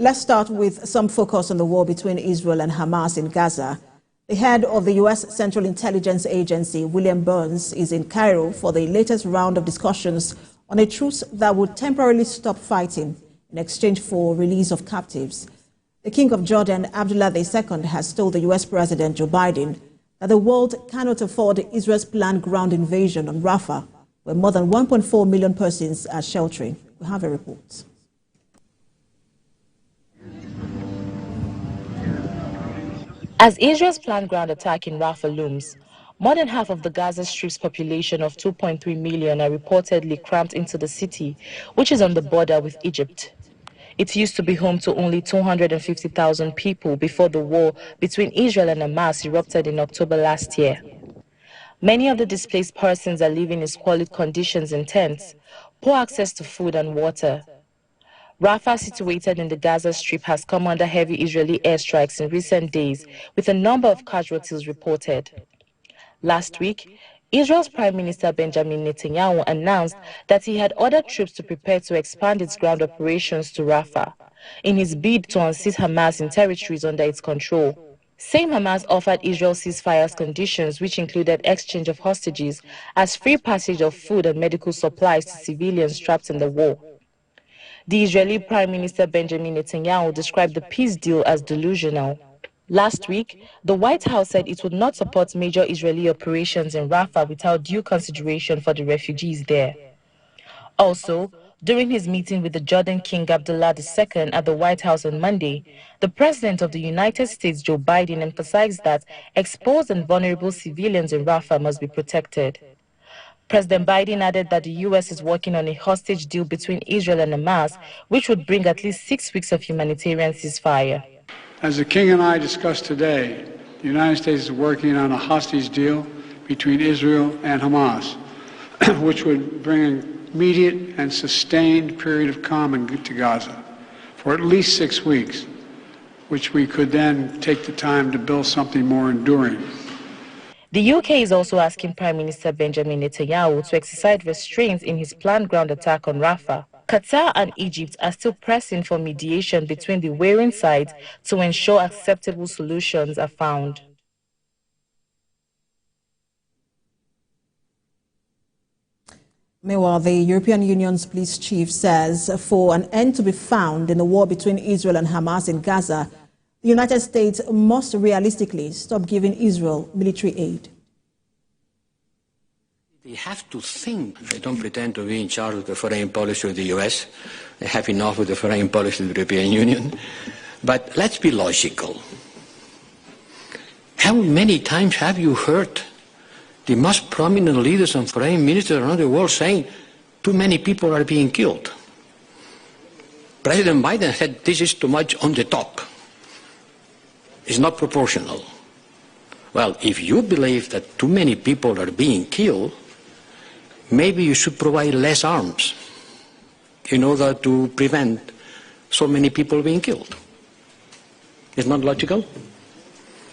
let's start with some focus on the war between Israel and Hamas in Gaza. The head of the U.S. Central Intelligence Agency, William Burns, is in Cairo for the latest round of discussions on a truce that would temporarily stop fighting in exchange for release of captives. The King of Jordan, Abdullah II, has told the U.S. President Joe Biden that the world cannot afford Israel's planned ground invasion on Rafah, where more than 1.4 million persons are sheltering. We have a report. As Israel's planned ground attack in Rafah looms, more than half of the Gaza Strip's population of 2.3 million are reportedly cramped into the city, which is on the border with Egypt. It used to be home to only 250,000 people before the war between Israel and Hamas erupted in October last year. Many of the displaced persons are living in squalid conditions in tents, poor access to food and water. Rafah, situated in the Gaza Strip, has come under heavy Israeli airstrikes in recent days, with a number of casualties reported. Last week, Israel's Prime Minister Benjamin Netanyahu announced that he had ordered troops to prepare to expand its ground operations to Rafah, in his bid to unseat Hamas in territories under its control. Same Hamas offered Israel ceasefire conditions, which included exchange of hostages as free passage of food and medical supplies to civilians trapped in the war. The Israeli Prime Minister Benjamin Netanyahu described the peace deal as delusional. Last week, the White House said it would not support major Israeli operations in Rafah without due consideration for the refugees there. Also, during his meeting with the Jordan King Abdullah II at the White House on Monday, the President of the United States, Joe Biden, emphasized that exposed and vulnerable civilians in Rafah must be protected. President Biden added that the U.S. is working on a hostage deal between Israel and Hamas, which would bring at least 6 weeks of humanitarian ceasefire. As the King and I discussed today, the United States is working on a hostage deal between Israel and Hamas, which would bring an immediate and sustained period of calm to Gaza for at least 6 weeks, which we could then take the time to build something more enduring. The UK is also asking Prime Minister Benjamin Netanyahu to exercise restraints in his planned ground attack on Rafah. Qatar and Egypt are still pressing for mediation between the warring sides to ensure acceptable solutions are found. Meanwhile, the European Union's police chief says for an end to be found in the war between Israel and Hamas in Gaza, the United States must realistically stop giving Israel military aid. They have to think. They don't pretend to be in charge of the foreign policy of the U.S. They have enough with the foreign policy of the European Union. But let's be logical. How many times have you heard the most prominent leaders and foreign ministers around the world saying too many people are being killed? President Biden said this is too much on the top. It's not proportional. Well, if you believe that too many people are being killed, maybe you should provide less arms in order to prevent so many people being killed. It's not logical?